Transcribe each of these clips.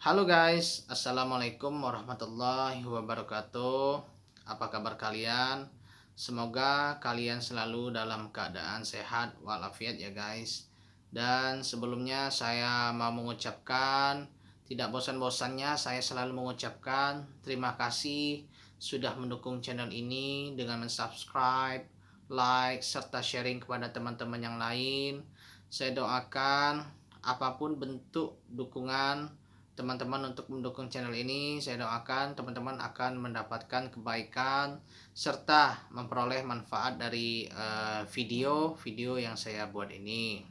Halo guys, Assalamualaikum warahmatullahi wabarakatuh. Apa kabar kalian? Semoga kalian selalu dalam keadaan sehat walafiat ya guys. Dan sebelumnya saya mau mengucapkan, tidak bosan-bosannya saya selalu mengucapkan terima kasih sudah mendukung channel ini dengan mensubscribe, like, serta sharing kepada teman-teman yang lain. Saya doakan apapun bentuk dukungan teman-teman untuk mendukung channel ini, saya doakan teman-teman akan mendapatkan kebaikan serta memperoleh manfaat dari video-video yang saya buat ini.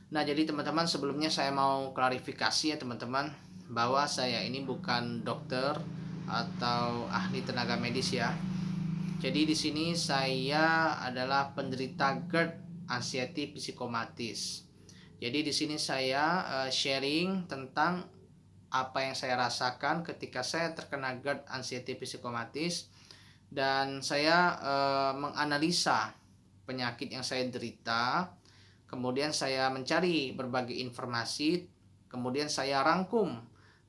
Nah, jadi teman-teman, sebelumnya saya mau klarifikasi ya teman-teman, bahwa saya ini bukan dokter atau ahli tenaga medis ya. Jadi di sini saya adalah penderita GERD, anxiety psikomatis. Jadi di sini saya sharing tentang apa yang saya rasakan ketika saya terkena GERD, anxiety psikomatis, dan saya menganalisa penyakit yang saya derita. Kemudian saya mencari berbagai informasi, kemudian saya rangkum,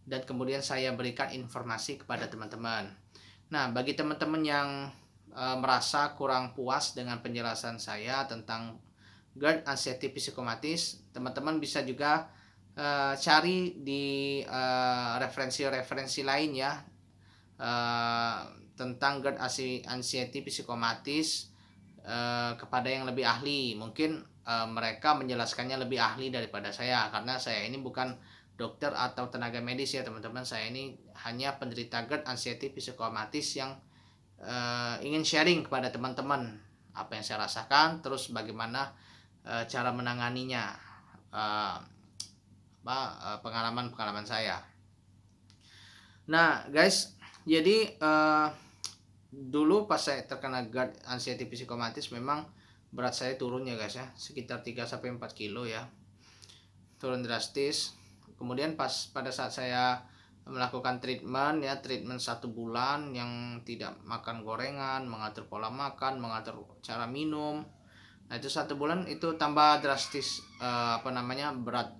dan kemudian saya berikan informasi kepada teman-teman. Nah, bagi teman-teman yang merasa kurang puas dengan penjelasan saya tentang GERD, anxiety psikomatis, teman-teman bisa juga cari di referensi-referensi lain ya, uh, tentang GERD, anxiety psikomatis, kepada yang lebih ahli. Mungkin mereka menjelaskannya lebih ahli daripada saya, karena saya ini bukan dokter atau tenaga medis ya teman-teman. Saya ini hanya penderita GERD, anxiety psikomatis yang ingin sharing kepada teman-teman apa yang saya rasakan, terus bagaimana cara menanganinya, uh, pengalaman-pengalaman saya. Nah guys, jadi dulu pas saya terkena GERD, anxiety psikomatis, memang berat saya turun ya guys ya, sekitar 3-4 kilo ya, turun drastis. Kemudian pada saat saya melakukan treatment ya, treatment 1 bulan yang tidak makan gorengan, mengatur pola makan, mengatur cara minum. Nah itu 1 bulan itu tambah drastis berat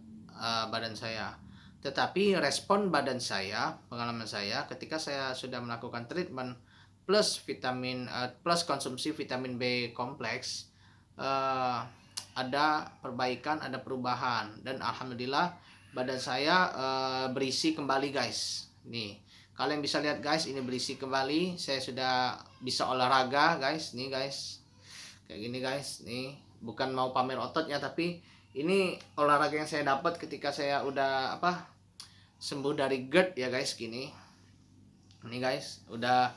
badan saya. Tetapi respon badan saya, pengalaman saya ketika saya sudah melakukan treatment plus plus konsumsi vitamin B kompleks, ada perbaikan, ada perubahan, dan alhamdulillah badan saya berisi kembali guys. Nih, kalian bisa lihat guys, ini berisi kembali. Saya sudah bisa olahraga guys. Nih guys, kayak gini guys. Nih, bukan mau pamer ototnya, tapi ini olahraga yang saya dapat ketika saya udah sembuh dari GERD ya guys. Gini, ini guys, udah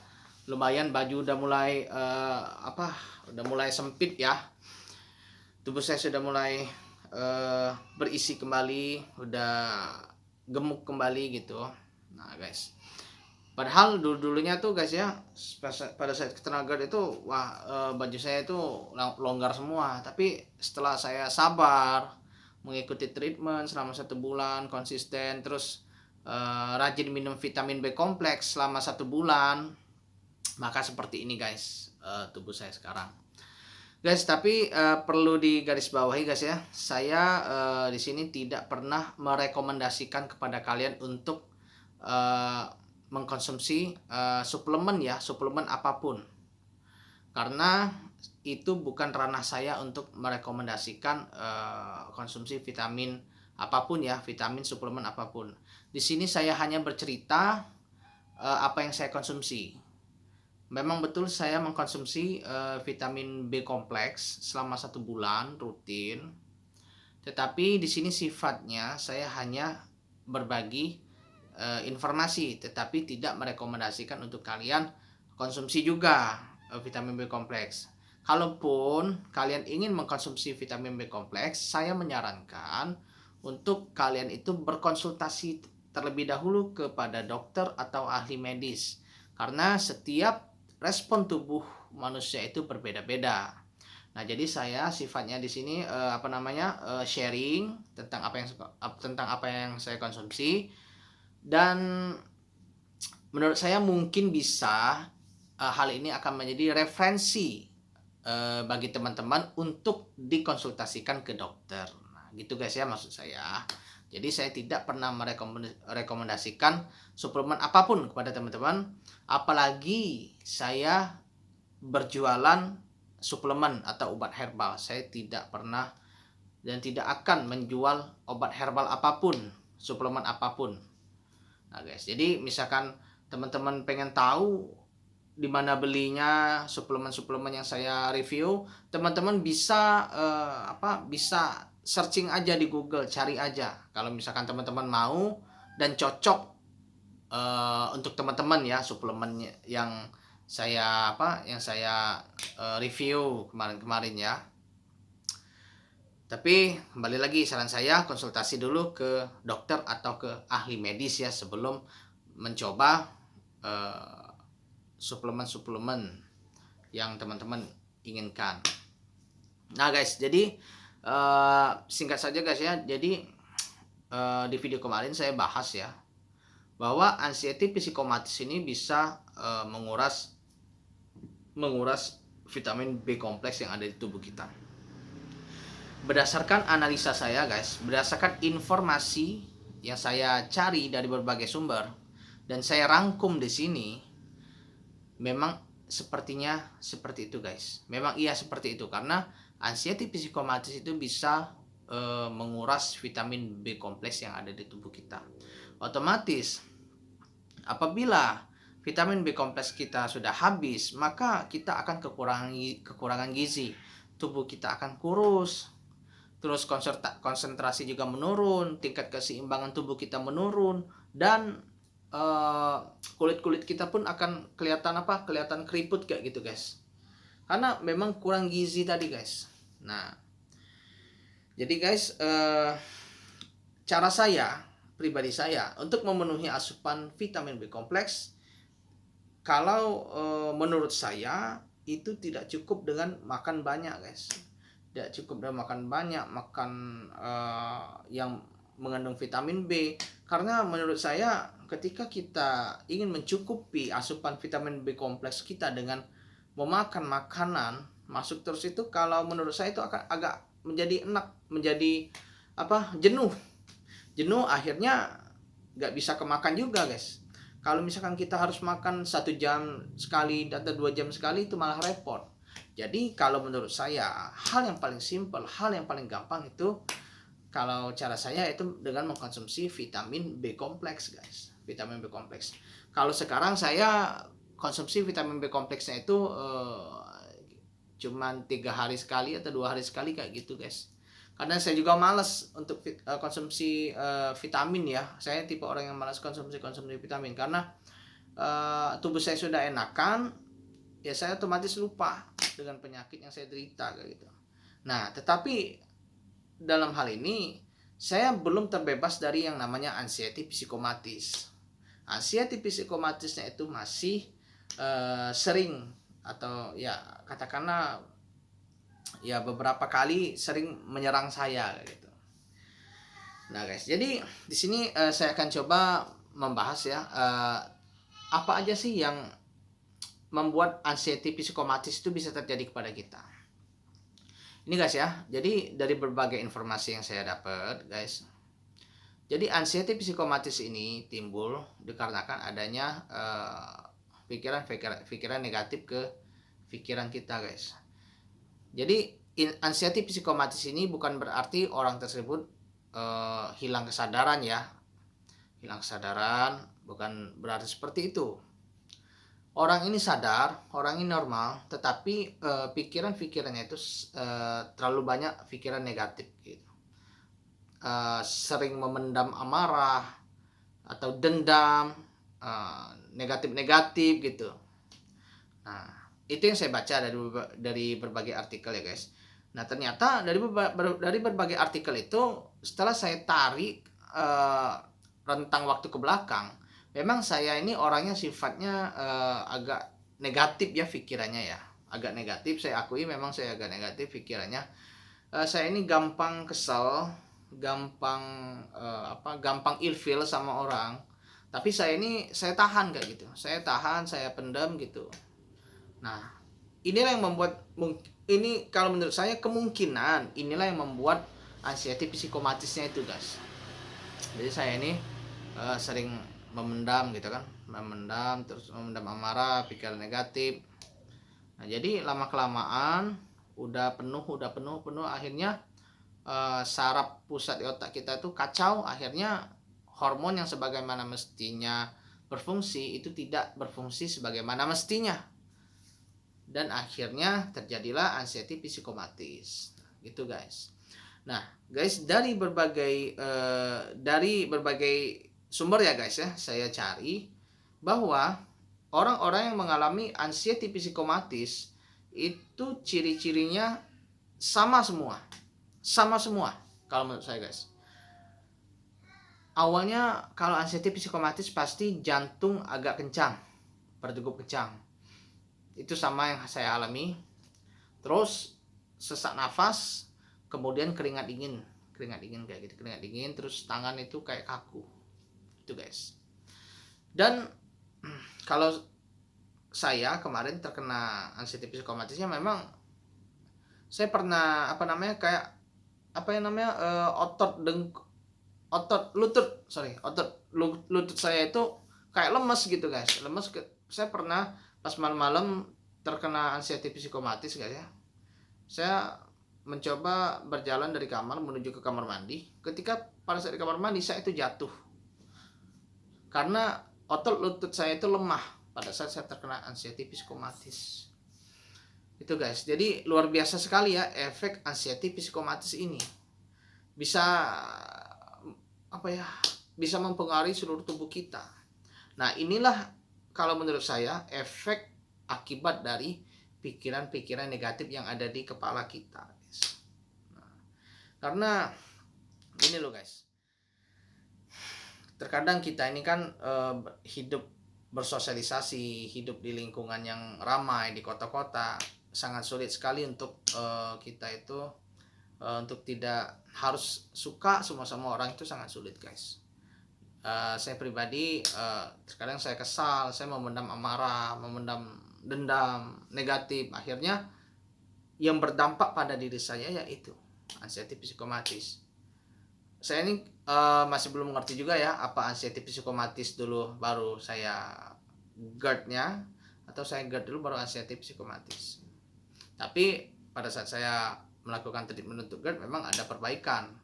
lumayan, baju udah mulai udah mulai sempit ya, tubuh saya sudah mulai berisi kembali, udah gemuk kembali gitu. Nah guys, padahal dulunya tuh guys ya, pada saat kena GERD itu wah, baju saya itu longgar semua. Tapi setelah saya sabar mengikuti treatment selama 1 bulan konsisten, terus rajin minum vitamin B kompleks selama 1 bulan, maka seperti ini guys tubuh saya sekarang guys. Tapi perlu digarisbawahi guys ya, saya di sini tidak pernah merekomendasikan kepada kalian untuk mengkonsumsi suplemen ya, suplemen apapun, karena itu bukan ranah saya untuk merekomendasikan konsumsi vitamin apapun ya, vitamin suplemen apapun. Di sini saya hanya bercerita apa yang saya konsumsi. Memang betul saya mengkonsumsi vitamin B kompleks selama 1 bulan rutin. Tetapi di sini sifatnya saya hanya berbagi informasi, tetapi tidak merekomendasikan untuk kalian konsumsi juga vitamin B kompleks. Kalaupun kalian ingin mengkonsumsi vitamin B kompleks, saya menyarankan untuk kalian itu berkonsultasi terlebih dahulu kepada dokter atau ahli medis, karena setiap respon tubuh manusia itu berbeda-beda. Nah, jadi saya sifatnya di sini sharing tentang apa yang saya konsumsi, dan menurut saya mungkin bisa hal ini akan menjadi referensi bagi teman-teman untuk dikonsultasikan ke dokter. Nah, gitu guys ya maksud saya. Jadi saya tidak pernah merekomendasikan suplemen apapun kepada teman-teman, apalagi saya berjualan suplemen atau obat herbal. Saya tidak pernah dan tidak akan menjual obat herbal apapun, suplemen apapun. Nah guys, jadi misalkan teman-teman pengen tahu di mana belinya suplemen-suplemen yang saya review, teman-teman bisa bisa searching aja di Google, cari aja. Kalau misalkan teman-teman mau dan cocok untuk teman-teman ya, suplemen yang saya review kemarin-kemarin ya. Tapi kembali lagi, saran saya konsultasi dulu ke dokter atau ke ahli medis ya sebelum mencoba suplemen-suplemen yang teman-teman inginkan. Nah guys, jadi singkat saja guys ya. Jadi di video kemarin saya bahas ya bahwa anxiety psikomatis ini bisa menguras vitamin B kompleks yang ada di tubuh kita. Berdasarkan analisa saya guys, berdasarkan informasi yang saya cari dari berbagai sumber dan saya rangkum di sini, memang sepertinya seperti itu guys. Memang iya seperti itu, karena anxiety psikomatis itu bisa menguras vitamin B kompleks yang ada di tubuh kita. Otomatis apabila vitamin B kompleks kita sudah habis, maka kita akan kekurangan gizi. Tubuh kita akan kurus. Terus konsentrasi juga menurun, tingkat keseimbangan tubuh kita menurun, dan kulit kita pun akan kelihatan keriput kayak gitu guys, karena memang kurang gizi tadi guys. Nah jadi guys, cara saya pribadi saya untuk memenuhi asupan vitamin B kompleks, kalau menurut saya itu tidak cukup dengan makan banyak guys. Tidak cukup dengan makan banyak, yang mengandung vitamin B. Karena menurut saya ketika kita ingin mencukupi asupan vitamin B kompleks kita dengan memakan makanan masuk terus, itu kalau menurut saya itu akan agak menjadi jenuh, akhirnya nggak bisa kemakan juga guys. Kalau misalkan kita harus makan 1 jam sekali atau 2 jam sekali, itu malah repot. Jadi kalau menurut saya, hal yang paling simpel, hal yang paling gampang itu, kalau cara saya itu dengan mengkonsumsi vitamin B kompleks guys. Vitamin B kompleks. Kalau sekarang saya konsumsi vitamin B kompleksnya itu cuman 3 hari sekali atau 2 hari sekali kayak gitu guys. Karena saya juga malas untuk konsumsi vitamin ya. Saya tipe orang yang malas konsumsi vitamin, karena tubuh saya sudah enakan, ya saya otomatis lupa dengan penyakit yang saya derita kayak gitu. Nah, tetapi dalam hal ini saya belum terbebas dari yang namanya anxiety psikomatis. Anxiety psikomatisnya itu masih sering, atau ya katakanlah ya beberapa kali sering menyerang saya gitu. Nah guys, jadi di sini saya akan coba membahas ya apa aja sih yang membuat anxiety psikomatis itu bisa terjadi kepada kita. Ini guys ya, jadi dari berbagai informasi yang saya dapat guys, jadi anxiety psikomatis ini timbul dikarenakan adanya pikiran negatif ke pikiran kita guys. Jadi anxiety psikomatis ini bukan berarti orang tersebut hilang kesadaran ya. Hilang kesadaran bukan berarti seperti itu. Orang ini sadar, orang ini normal, tetapi pikiran-pikirannya itu terlalu banyak pikiran negatif gitu. Sering memendam amarah atau dendam, negatif-negatif gitu. Nah, itu yang saya baca dari berbagai artikel ya guys. Nah, ternyata dari berbagai artikel itu, setelah saya tarik rentang waktu ke belakang, memang saya ini orangnya sifatnya agak negatif ya pikirannya ya. Agak negatif, saya akui memang saya agak negatif pikirannya. Saya ini gampang kesel, gampang ilfeel sama orang. Tapi saya tahan kayak gitu. Saya tahan, saya pendam gitu. Nah, inilah yang membuat, ini kalau menurut saya kemungkinan inilah yang membuat anxiety psikomatisnya itu guys. Jadi saya ini sering memendam gitu kan, terus memendam amarah, pikiran negatif. Nah jadi lama kelamaan udah penuh akhirnya saraf pusat di otak kita itu kacau, akhirnya hormon yang sebagaimana mestinya berfungsi itu tidak berfungsi sebagaimana mestinya, dan akhirnya terjadilah anxiety psikomatis gitu guys. Nah guys, dari berbagai sumber ya guys ya, saya cari bahwa orang-orang yang mengalami anxiety psikomatis itu ciri-cirinya sama semua. Kalau menurut saya guys. Awalnya kalau anxiety psikomatis pasti jantung agak kencang, berdegup kencang. Itu sama yang saya alami. Terus sesak nafas, kemudian keringat dingin kayak gitu, keringat dingin, terus tangan itu kayak kaku. Itu guys. Dan kalau saya kemarin terkena anxiety psikomatisnya, memang saya pernah otot lutut saya itu kayak lemes gitu guys, saya pernah pas malam-malam terkena anxiety psikomatis guys ya. Saya mencoba berjalan dari kamar menuju ke kamar mandi. Ketika pada saat di kamar mandi, saya itu jatuh karena otot lutut saya itu lemah pada saat saya terkena anxiety psikomatis. Itu guys, jadi luar biasa sekali ya efek anxiety psikomatis ini. Bisa bisa mempengaruhi seluruh tubuh kita. Nah inilah kalau menurut saya efek akibat dari pikiran-pikiran negatif yang ada di kepala kita guys. Nah, karena ini loh guys, terkadang kita ini kan hidup bersosialisasi, hidup di lingkungan yang ramai di kota-kota, sangat sulit sekali untuk kita itu untuk tidak harus suka sama orang, itu sangat sulit guys. Saya pribadi terkadang saya kesal, saya memendam amarah, memendam dendam negatif, akhirnya yang berdampak pada diri saya yaitu anxiety psikomatis. Saya ini masih belum mengerti juga ya apa anxiety psikomatis dulu baru saya GERD-nya, atau saya GERD dulu baru anxiety psikomatis. Tapi pada saat saya melakukan treatment untuk GERD memang ada perbaikan,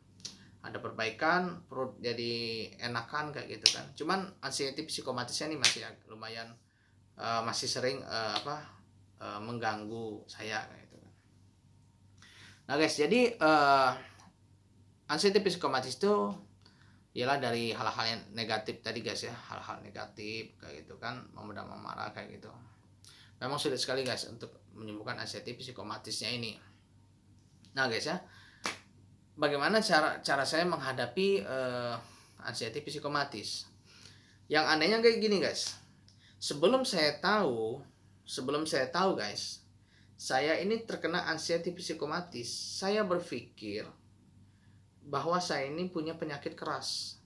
perut jadi enakan kayak gitu kan. Cuman anxiety psikomatisnya ini masih lumayan masih sering mengganggu saya kayak gitu kan. Nah guys, jadi anxiety psikomatis itu ialah dari hal-hal yang negatif tadi guys ya, hal-hal negatif kayak gitu kan, memendam amarah kayak gitu. Memang sulit sekali guys untuk menyembuhkan anxiety psikomatisnya ini. Nah guys ya, bagaimana cara saya menghadapi anxiety psikomatis? Yang anehnya kayak gini guys. Sebelum saya tahu guys, saya ini terkena anxiety psikomatis, saya berpikir bahwa saya ini punya penyakit keras.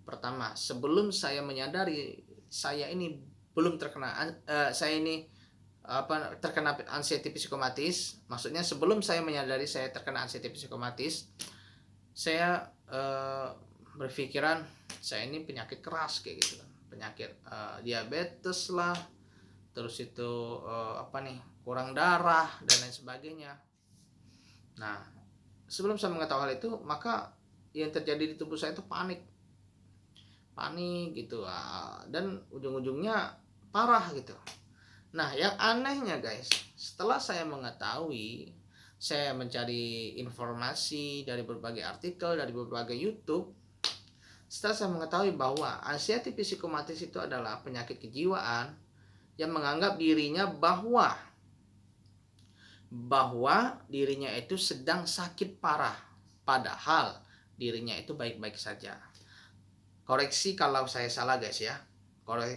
Pertama, sebelum saya menyadari saya ini belum terkena terkena anxiety psikomatis, maksudnya sebelum saya menyadari saya terkena anxiety psikomatis, saya berpikiran saya ini penyakit keras kayak gitu kan, penyakit diabetes lah, terus itu kurang darah dan lain sebagainya. Nah sebelum saya mengetahui hal itu, maka yang terjadi di tubuh saya itu panik gitu, dan ujung-ujungnya parah gitu. Nah yang anehnya guys, setelah saya mengetahui, saya mencari informasi dari berbagai artikel, dari berbagai YouTube. Setelah saya mengetahui bahwa anxiety psikomatis itu adalah penyakit kejiwaan yang menganggap dirinya bahwa dirinya itu sedang sakit parah, padahal dirinya itu baik-baik saja. Koreksi kalau saya salah guys ya,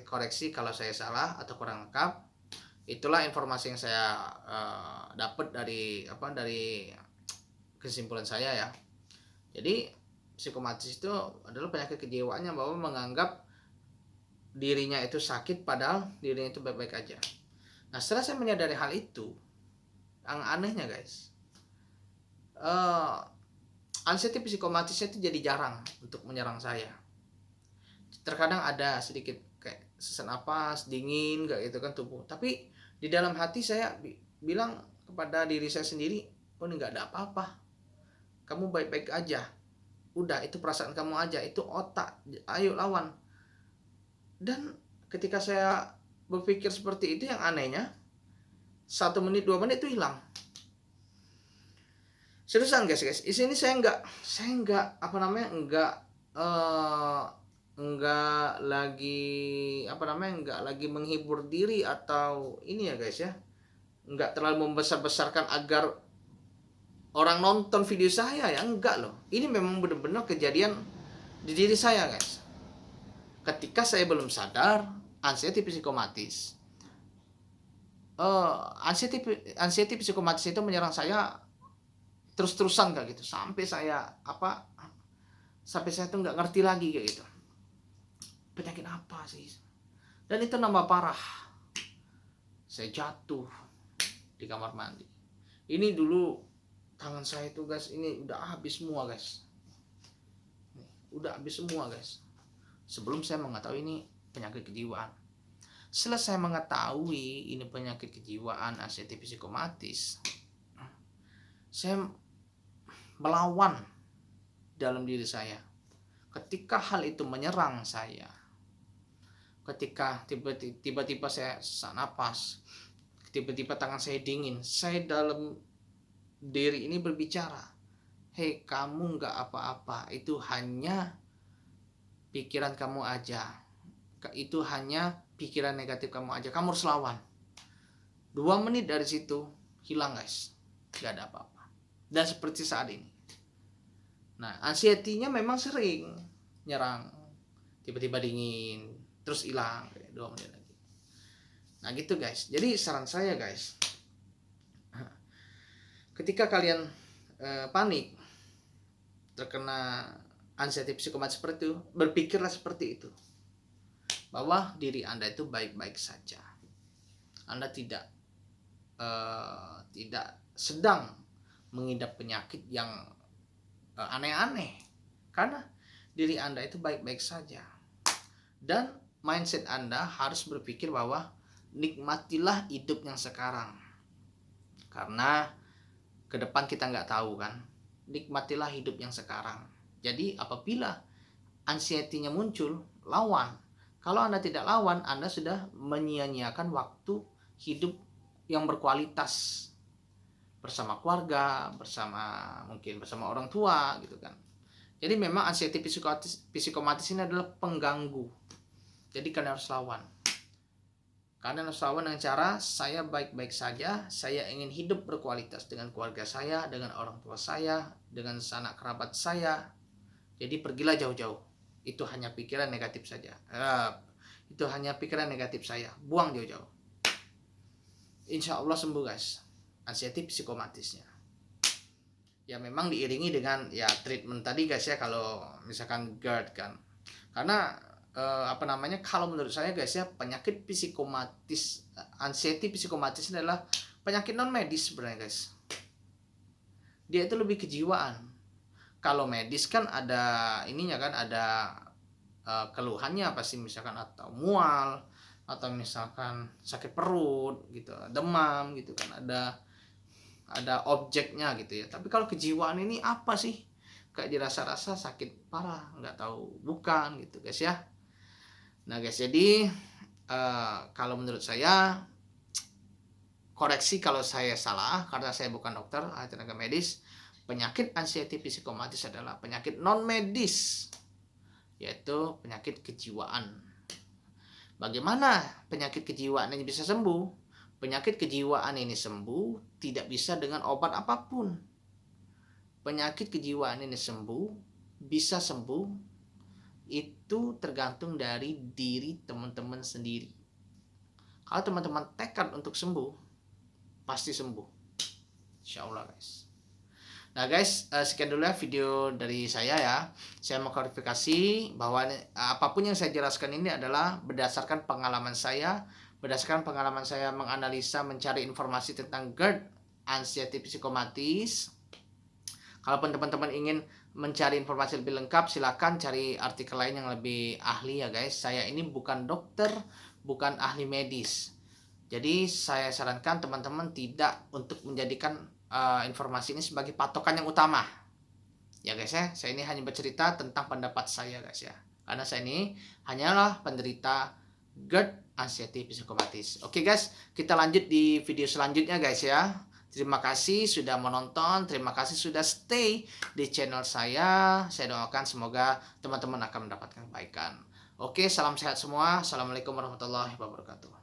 koreksi kalau saya salah atau kurang lengkap. Itulah informasi yang saya dapat dari kesimpulan saya ya. Jadi psikomatis itu adalah penyakit kejiwaannya bahwa menganggap dirinya itu sakit padahal dirinya itu baik-baik aja. Nah setelah saya menyadari hal itu, yang anehnya guys, anxiety psikomatisnya itu jadi jarang untuk menyerang saya. terkadang ada sedikit kayak sesak napas, dingin kayak gitu kan tubuh. Tapi di dalam hati saya bilang kepada diri saya sendiri, oh ini nggak ada apa-apa, kamu baik-baik aja, udah itu perasaan kamu aja, itu otak, ayo lawan. Dan ketika saya berpikir seperti itu, yang anehnya 1 menit 2 menit itu hilang. Seriusan guys, di sini saya nggak apa namanya, nggak lagi apa namanya, nggak lagi menghibur diri atau ini ya guys ya, nggak terlalu membesar-besarkan agar orang nonton video saya ya, enggak loh. Ini memang benar-benar kejadian di diri saya guys. Ketika saya belum sadar, anxiety psikomatis. Anxiety psikomatis itu menyerang saya terus-terusan kayak gitu, sampai saya tuh nggak ngerti lagi kayak gitu, penyakit apa sih. Dan itu nambah parah, saya jatuh di kamar mandi. Ini dulu tangan saya itu guys, ini udah habis semua guys, udah habis semua guys, sebelum saya mengetahui ini penyakit kejiwaan. Setelah saya mengetahui ini penyakit kejiwaan, anxiety psikomatis, saya melawan dalam diri saya. Ketika hal itu menyerang saya, ketika tiba-tiba saya sesak napas, tiba-tiba tangan saya dingin, saya dalam diri ini berbicara, hei kamu nggak apa-apa, itu hanya pikiran kamu aja, itu hanya pikiran negatif kamu aja, kamu harus lawan. 2 menit dari situ hilang guys, nggak ada apa-apa. Dan seperti saat ini, nah anxiety-nya memang sering nyerang, tiba-tiba dingin terus hilang 2 menit lagi. Nah gitu guys. Jadi saran saya guys, ketika kalian panik terkena anxiety psikomatis seperti itu, berpikirlah seperti itu, bahwa diri Anda itu baik-baik saja. Anda tidak sedang mengidap penyakit yang aneh-aneh, karena diri Anda itu baik-baik saja. Dan mindset Anda harus berpikir bahwa nikmatilah hidup yang sekarang, karena ke depan kita nggak tahu kan. Nikmatilah hidup yang sekarang. Jadi apabila anxiety-nya muncul, lawan. Kalau Anda tidak lawan, Anda sudah menyia-nyiakan waktu hidup yang berkualitas bersama keluarga, mungkin bersama orang tua gitu kan. Jadi memang anxiety psikomatis ini adalah pengganggu. Jadi kalian harus lawan. Kalian harus lawan dengan cara, saya baik-baik saja, saya ingin hidup berkualitas dengan keluarga saya, dengan orang tua saya, dengan sanak kerabat saya. Jadi pergilah jauh-jauh. Itu hanya pikiran negatif saja. Itu hanya pikiran negatif saya. Buang jauh-jauh. Insya Allah sembuh guys, anxiety psikomatisnya. Ya memang diiringi dengan ya treatment tadi guys ya, kalau misalkan GERD kan. Karena kalau menurut saya guys ya, penyakit psikomatis, anxiety psikomatis adalah penyakit non medis sebenarnya guys. Dia itu lebih kejiwaan. Kalau medis kan ada ininya kan, ada keluhannya pasti, misalkan atau mual, atau misalkan sakit perut gitu, demam gitu kan, ada objeknya gitu ya. Tapi kalau kejiwaan ini apa sih? Kayak dirasa-rasa sakit parah, nggak tahu bukan gitu guys ya. Nah guys, jadi kalau menurut saya, koreksi kalau saya salah, karena saya bukan dokter, tenaga medis, penyakit anxiety psikomatis adalah penyakit non medis, yaitu penyakit kejiwaan. Bagaimana penyakit kejiwaan ini bisa sembuh? Penyakit kejiwaan ini sembuh tidak bisa dengan obat apapun. Penyakit kejiwaan ini bisa sembuh itu tergantung dari diri teman-teman sendiri. Kalau teman-teman tekad untuk sembuh, pasti sembuh, insya Allah guys. Nah guys, sekian dulu ya video dari saya ya. Saya mau klarifikasi bahwa apapun yang saya jelaskan ini adalah berdasarkan pengalaman saya, menganalisa, mencari informasi tentang GERD, anxiety psikomatis. Kalaupun teman-teman ingin mencari informasi lebih lengkap, silakan cari artikel lain yang lebih ahli ya guys. Saya ini bukan dokter, bukan ahli medis. Jadi saya sarankan teman-teman tidak untuk menjadikan informasi ini sebagai patokan yang utama. Ya guys ya, saya ini hanya bercerita tentang pendapat saya guys ya. Karena saya ini hanyalah penderita GERD anxiety psikopatis. Oke guys, kita lanjut di video selanjutnya guys ya. Terima kasih sudah menonton, terima kasih sudah stay di channel saya. Saya doakan semoga teman-teman akan mendapatkan kebaikan. Oke, salam sehat semua. Assalamualaikum warahmatullahi wabarakatuh.